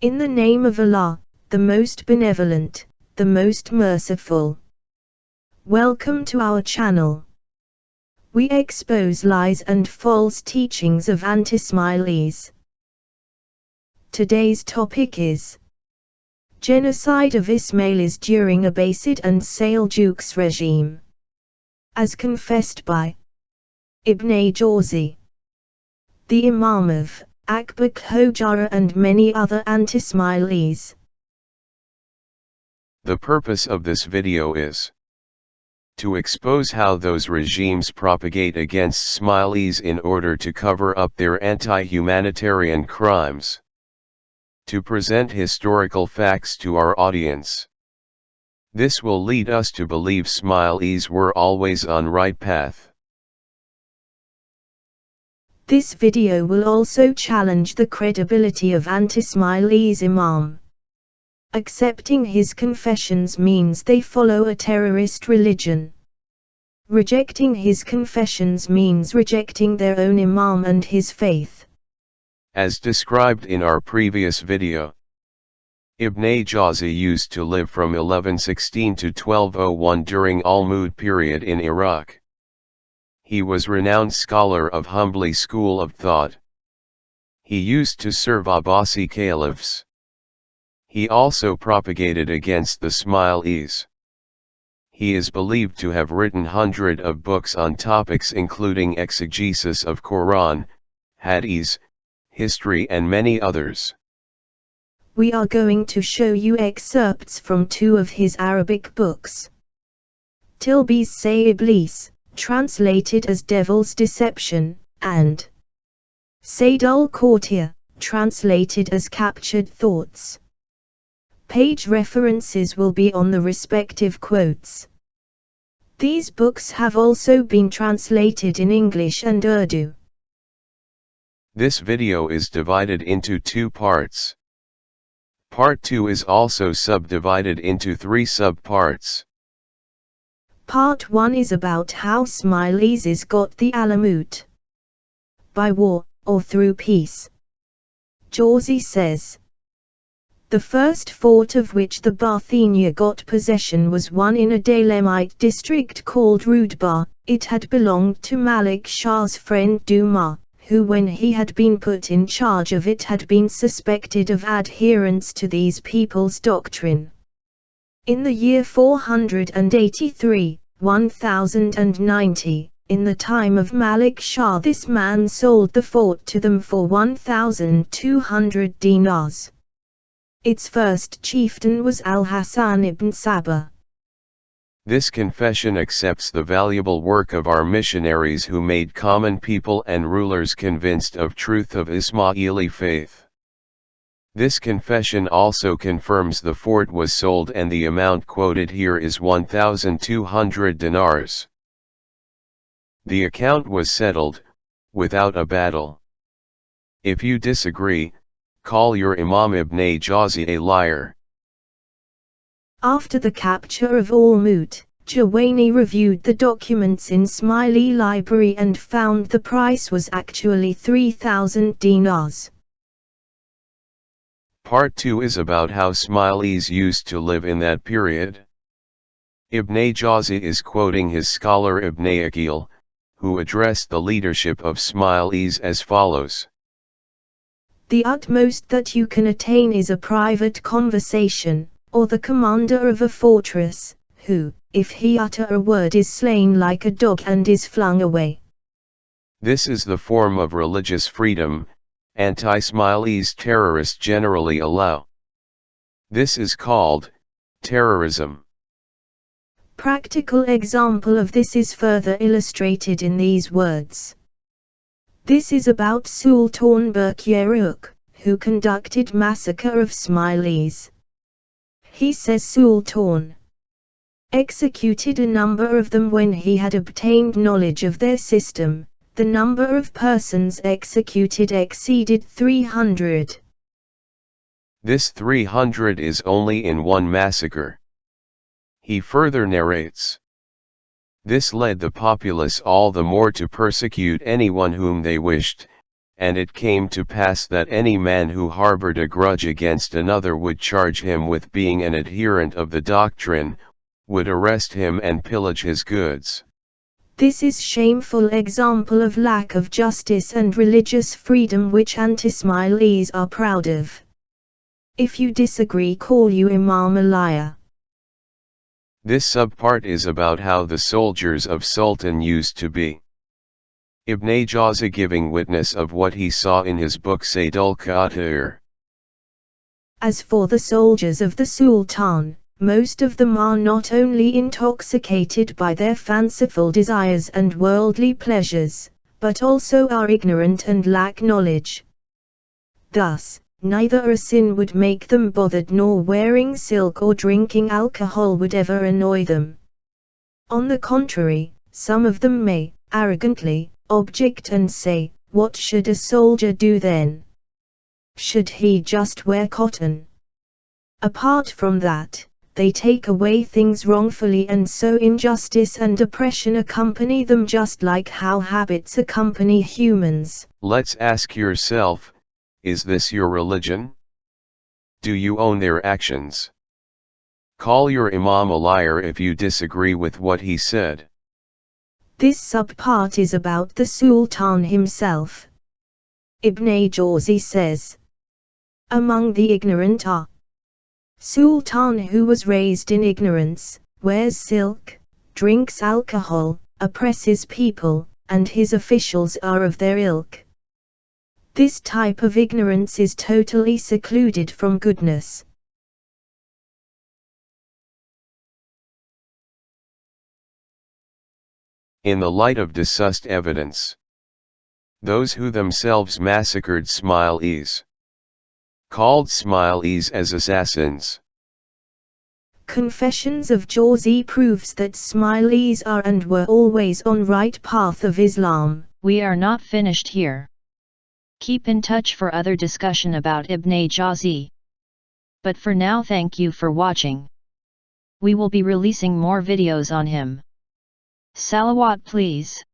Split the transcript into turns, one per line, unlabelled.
In the name of Allah, the most benevolent, the most merciful. Welcome to our channel. We expose lies and false teachings of anti-Ismailis. Today's topic is genocide of Ismailis during Abbasid and Seljuks regime, as confessed by Ibn Jawzi, the Imam of Akbar Khojara and many other anti-Ismailis.
The purpose of this video is to expose how those regimes propagate against Ismailis in order to cover up their anti-humanitarian crimes. To present historical facts to our audience. This will lead us to believe Ismailis were always on right path.
This video will also challenge the credibility of anti-Ismailis Imam. Accepting his confessions means they follow a terrorist religion. Rejecting his confessions means rejecting their own Imam and his faith.
As described in our previous video, Ibn Jawzi used to live from 1116 to 1201 during Al-Mud period in Iraq. He was renowned scholar of Humbli school of thought. He used to serve Abbasi caliphs. He also propagated against the Ismailis. He is believed to have written hundreds of books on topics including exegesis of Quran, Hadith, history and many others.
We are going to show you excerpts from two of his Arabic books. Tilbis Say Iblis, translated as Devil's Deception, and Sayd al-Qawtiya, translated as Captured Thoughts. Page references will be on the respective quotes. These books have also been translated in English and Urdu.
This video is divided into two parts. Part 2 is also subdivided into 3 sub-parts.
Part 1 is about how Ismailis got the Alamut. By war, or through peace. Jawzi says, the first fort of which the Bathinia got possession was one in a Dalemite district called Rudbar. It had belonged to Malik Shah's friend Duma, who when he had been put in charge of it had been suspected of adherence to these people's doctrine. In the year 483, 1090, in the time of Malik Shah, this man sold the fort to them for 1,200 dinars. Its first chieftain was Al-Hasan ibn Sabah.
This confession accepts the valuable work of our missionaries who made common people and rulers convinced of truth of Ismaili faith. This confession also confirms the fort was sold and the amount quoted here is 1,200 dinars. The account was settled, without a battle. If you disagree, call your Imam Ibn Jawzi a liar.
After the capture of Al-Mut, Jawani reviewed the documents in Ismaili library and found the price was actually 3,000 dinars.
Part 2 is about how Ismailis used to live in that period. Ibn Jawzi is quoting his scholar Ibn Aqil, who addressed the leadership of Ismailis as follows.
The utmost that you can attain is a private conversation, or the commander of a fortress, who, if he utter a word, is slain like a dog and is flung away.
This is the form of religious freedom anti-Ismailis terrorists generally allow. This is called terrorism.
Practical example of this is further illustrated in these words. This is about Sultan Berkyaruk, who conducted massacre of Ismailis. He says Sultan executed a number of them when he had obtained knowledge of their system. The number of persons executed exceeded 300.
This 300 is only in one massacre. He further narrates. This led the populace all the more to persecute anyone whom they wished, and it came to pass that any man who harbored a grudge against another would charge him with being an adherent of the doctrine, would arrest him and pillage his goods.
This is shameful example of lack of justice and religious freedom which anti-Ismailis are proud of. If you disagree, call you Imam a liar.
This subpart is about how the soldiers of Sultan used to be. Ibn Jawzi giving witness of what he saw in his book Saydul Khatir.
As for the soldiers of the Sultan, most of them are not only intoxicated by their fanciful desires and worldly pleasures, but also are ignorant and lack knowledge. Thus, neither a sin would make them bothered nor wearing silk or drinking alcohol would ever annoy them. On the contrary, some of them may, arrogantly, object and say, what should a soldier do then? Should he just wear cotton? Apart from that, they take away things wrongfully, and so injustice and oppression accompany them just like how habits accompany humans.
Let's ask yourself, is this your religion? Do you own their actions? Call your Imam a liar if you disagree with what he said.
This subpart is about the Sultan himself. Ibn Jawzi says, among the ignorant are Sultan who was raised in ignorance, wears silk, drinks alcohol, oppresses people, and his officials are of their ilk. This type of ignorance is totally secluded from goodness.
In the light of discussed evidence, those who themselves massacred Ismailis, called Ismailis as assassins.
Confessions of Jawzi proves that Ismailis are and were always on right path of Islam.
We are not finished here. Keep in touch for other discussion about Ibn Jawzi. But for now, thank you for watching. We will be releasing more videos on him. Salawat please.